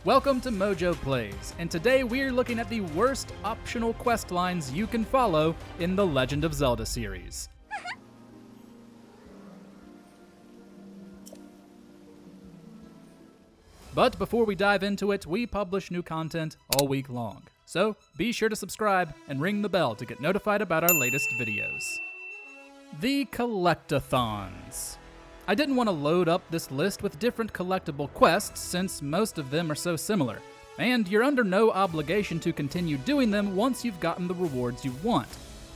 Welcome to MojoPlays, and today we're looking at the worst optional quest lines you can follow in the Legend of Zelda series. But before we dive into it, we publish new content all week long. So be sure to subscribe and ring the bell to get notified about our latest videos. The Collectathons. I didn't want to load up this list with different collectible quests since most of them are so similar, and you're under no obligation to continue doing them once you've gotten the rewards you want.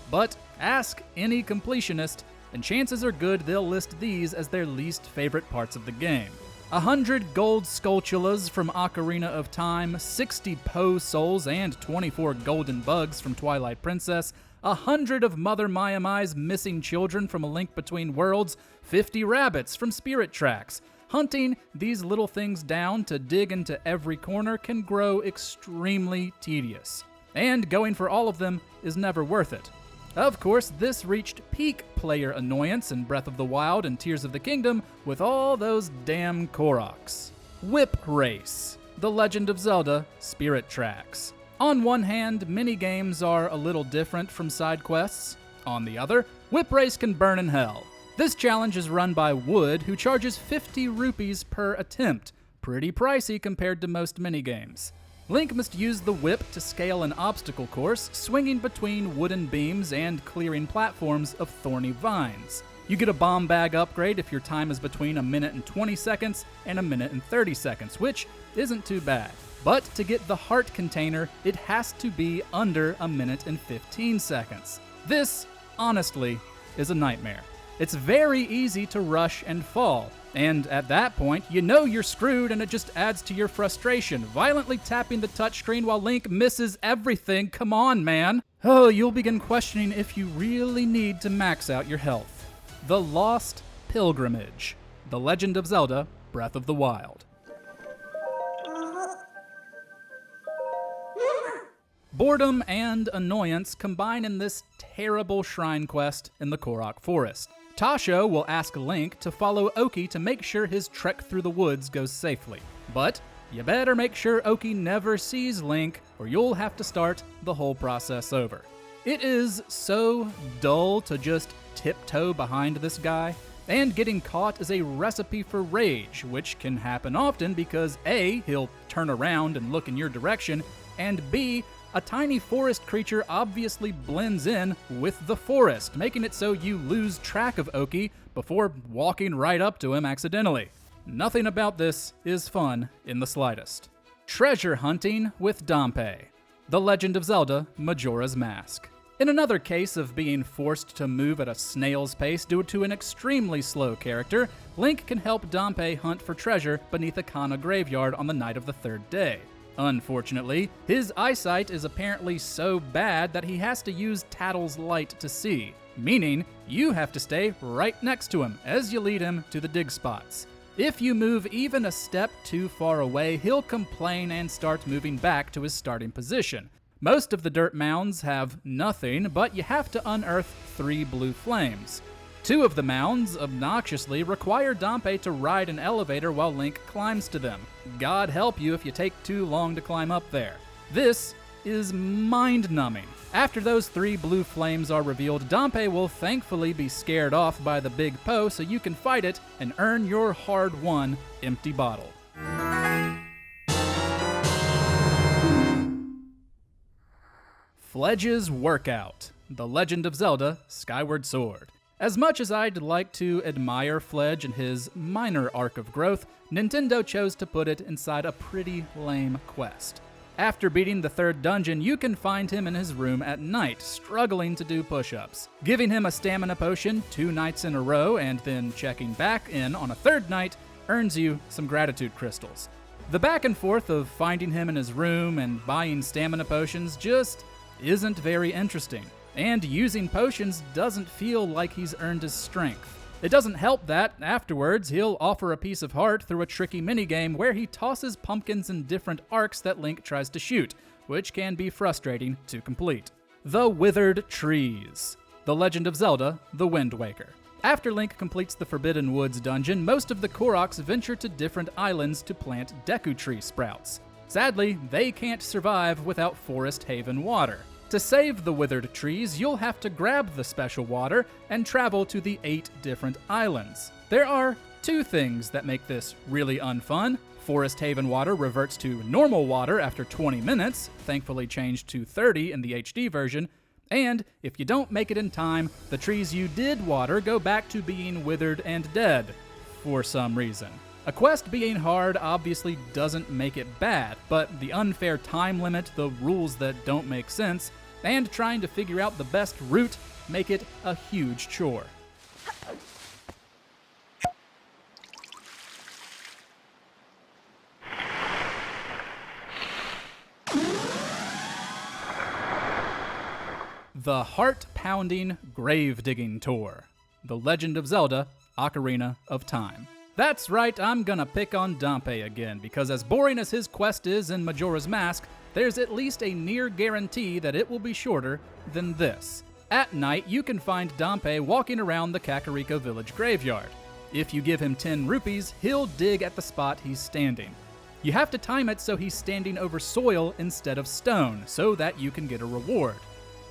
But ask any completionist, and chances are good they'll list these as their least favorite parts of the game. 100 gold sculptulas from Ocarina of Time, 60 Poe souls and 24 golden bugs from Twilight Princess, 100 of Mother Maiamai's missing children from A Link Between Worlds, 50 rabbits from Spirit Tracks. Hunting these little things down to dig into every corner can grow extremely tedious, and going for all of them is never worth it. Of course, this reached peak player annoyance in Breath of the Wild and Tears of the Kingdom with all those damn Koroks. Whip Race, The Legend of Zelda, Spirit Tracks. On one hand, minigames are a little different from side quests. On the other, Whip Race can burn in hell. This challenge is run by Wood, who charges 50 rupees per attempt, pretty pricey compared to most minigames. Link must use the whip to scale an obstacle course, swinging between wooden beams and clearing platforms of thorny vines. You get a bomb bag upgrade if your time is between 1 minute and 20 seconds and 1 minute and 30 seconds, which isn't too bad. But to get the heart container, it has to be under 1 minute and 15 seconds. This, honestly, is a nightmare. It's very easy to rush and fall, and at that point, you know you're screwed and it just adds to your frustration, violently tapping the touchscreen while Link misses everything. Come on, man! Oh, you'll begin questioning if you really need to max out your health. The Lost Pilgrimage, The Legend of Zelda, Breath of the Wild. Boredom and annoyance combine in this terrible shrine quest in the Korok Forest. Tasho will ask Link to follow Oki to make sure his trek through the woods goes safely. But you better make sure Oki never sees Link, or you'll have to start the whole process over. It is so dull to just tiptoe behind this guy, and getting caught is a recipe for rage, which can happen often because A, he'll turn around and look in your direction, and B, a tiny forest creature obviously blends in with the forest, making it so you lose track of Oki before walking right up to him accidentally. Nothing about this is fun in the slightest. Treasure hunting with Dampé, The Legend of Zelda, Majora's Mask. In another case of being forced to move at a snail's pace due to an extremely slow character, Link can help Dampé hunt for treasure beneath a Kana graveyard on the night of the third day. Unfortunately, his eyesight is apparently so bad that he has to use Tattle's light to see, meaning you have to stay right next to him as you lead him to the dig spots. If you move even a step too far away, he'll complain and start moving back to his starting position. Most of the dirt mounds have nothing, but you have to unearth 3 blue flames. 2 of the mounds obnoxiously require Dampé to ride an elevator while Link climbs to them. God help you if you take too long to climb up there. This is mind-numbing. After those 3 blue flames are revealed, Dampé will thankfully be scared off by the big Poe so you can fight it and earn your hard-won empty bottle. Fledge's Workout, The Legend of Zelda, Skyward Sword. As much as I'd like to admire Fledge and his minor arc of growth, Nintendo chose to put it inside a pretty lame quest. After beating the 3rd dungeon, you can find him in his room at night, struggling to do push-ups. Giving him a stamina potion 2 nights in a row and then checking back in on a 3rd night earns you some gratitude crystals. The back and forth of finding him in his room and buying stamina potions just isn't very interesting. And using potions doesn't feel like he's earned his strength. It doesn't help that, afterwards, he'll offer a piece of heart through a tricky minigame where he tosses pumpkins in different arcs that Link tries to shoot, which can be frustrating to complete. The Withered Trees, The Legend of Zelda, The Wind Waker. After Link completes the Forbidden Woods dungeon, most of the Koroks venture to different islands to plant Deku Tree sprouts. Sadly, they can't survive without Forest Haven water. To save the withered trees, you'll have to grab the special water and travel to the 8 different islands. There are 2 things that make this really unfun. Forest Haven water reverts to normal water after 20 minutes, thankfully changed to 30 in the HD version, and if you don't make it in time, the trees you did water go back to being withered and dead, for some reason. A quest being hard obviously doesn't make it bad, but the unfair time limit, the rules that don't make sense, and trying to figure out the best route make it a huge chore. The heart-pounding Gravedigging Tour. The Legend of Zelda, Ocarina of Time. That's right, I'm gonna pick on Dampé again, because as boring as his quest is in Majora's Mask, there's at least a near guarantee that it will be shorter than this. At night, you can find Dampé walking around the Kakariko village graveyard. If you give him 10 rupees, he'll dig at the spot he's standing. You have to time it so he's standing over soil instead of stone, so that you can get a reward.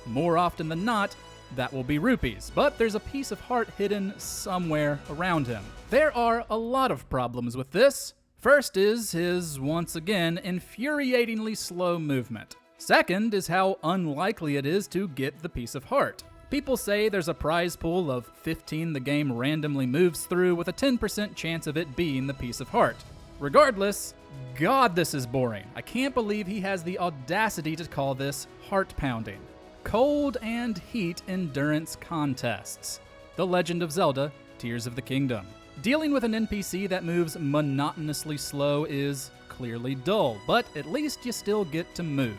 More often than not, that will be rupees, but there's a piece of heart hidden somewhere around him. There are a lot of problems with this. First is his, once again, infuriatingly slow movement. Second is how unlikely it is to get the piece of heart. People say there's a prize pool of 15 the game randomly moves through with a 10% chance of it being the piece of heart. Regardless, God, this is boring. I can't believe he has the audacity to call this heart pounding. Cold and heat endurance contests. The Legend of Zelda, Tears of the Kingdom. Dealing with an NPC that moves monotonously slow is clearly dull, but at least you still get to move.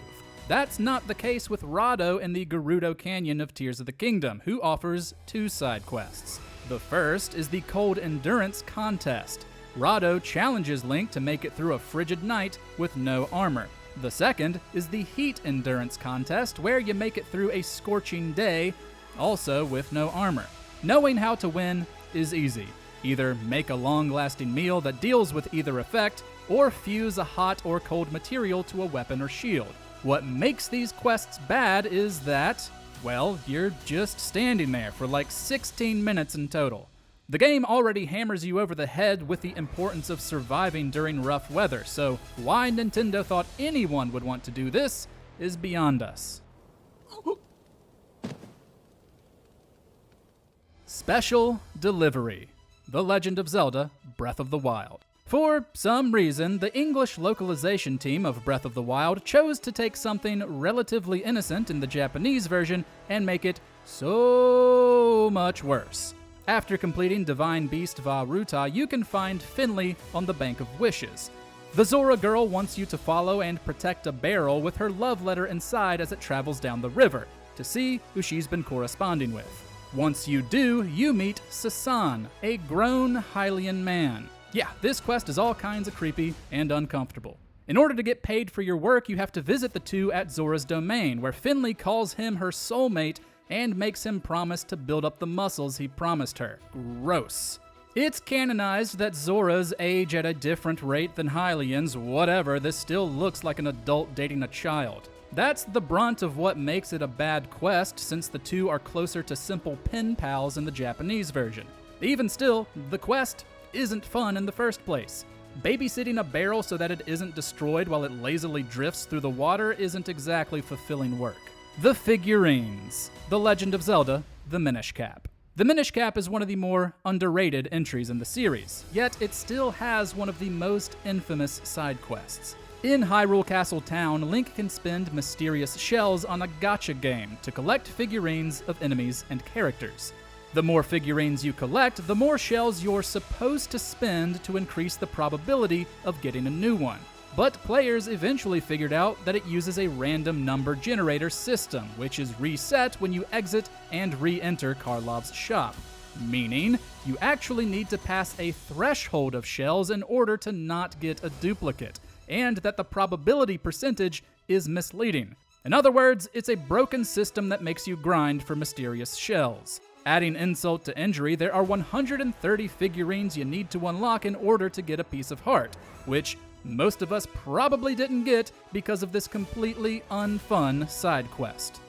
That's not the case with Rahdo in the Gerudo Canyon of Tears of the Kingdom, who offers 2 side quests. The first is the Cold Endurance Contest. Rahdo challenges Link to make it through a frigid night with no armor. The second is the Heat Endurance Contest, where you make it through a scorching day, also with no armor. Knowing how to win is easy. Either make a long-lasting meal that deals with either effect, or fuse a hot or cold material to a weapon or shield. What makes these quests bad is that, well, you're just standing there for like 16 minutes in total. The game already hammers you over the head with the importance of surviving during rough weather, so why Nintendo thought anyone would want to do this is beyond us. Special Delivery. The Legend of Zelda, Breath of the Wild. For some reason, the English localization team of Breath of the Wild chose to take something relatively innocent in the Japanese version and make it so much worse. After completing Divine Beast Va Ruta, you can find Finley on the Bank of Wishes. The Zora girl wants you to follow and protect a barrel with her love letter inside as it travels down the river, to see who she's been corresponding with. Once you do, you meet Sasan, a grown Hylian man. Yeah, this quest is all kinds of creepy and uncomfortable. In order to get paid for your work, you have to visit the two at Zora's domain, where Finley calls him her soulmate and makes him promise to build up the muscles he promised her. Gross. It's canonized that Zoras age at a different rate than Hylians. Whatever, this still looks like an adult dating a child. That's the brunt of what makes it a bad quest, since the two are closer to simple pen pals in the Japanese version. Even still, the quest isn't fun in the first place. Babysitting a barrel so that it isn't destroyed while it lazily drifts through the water isn't exactly fulfilling work. The Figurines. The Legend of Zelda, the Minish Cap. The Minish Cap is one of the more underrated entries in the series, yet it still has one of the most infamous side quests. In Hyrule Castle Town, Link can spend mysterious shells on a gacha game to collect figurines of enemies and characters. The more figurines you collect, the more shells you're supposed to spend to increase the probability of getting a new one. But players eventually figured out that it uses a random number generator system, which is reset when you exit and re-enter Karlov's shop. Meaning, you actually need to pass a threshold of shells in order to not get a duplicate, and that the probability percentage is misleading. In other words, it's a broken system that makes you grind for mysterious shells. Adding insult to injury, there are 130 figurines you need to unlock in order to get a piece of heart, which most of us probably didn't get because of this completely unfun side quest.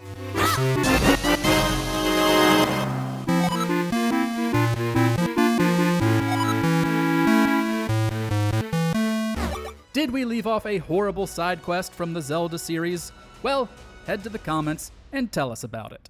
Did we leave off a horrible side quest from the Zelda series? Well, head to the comments and tell us about it.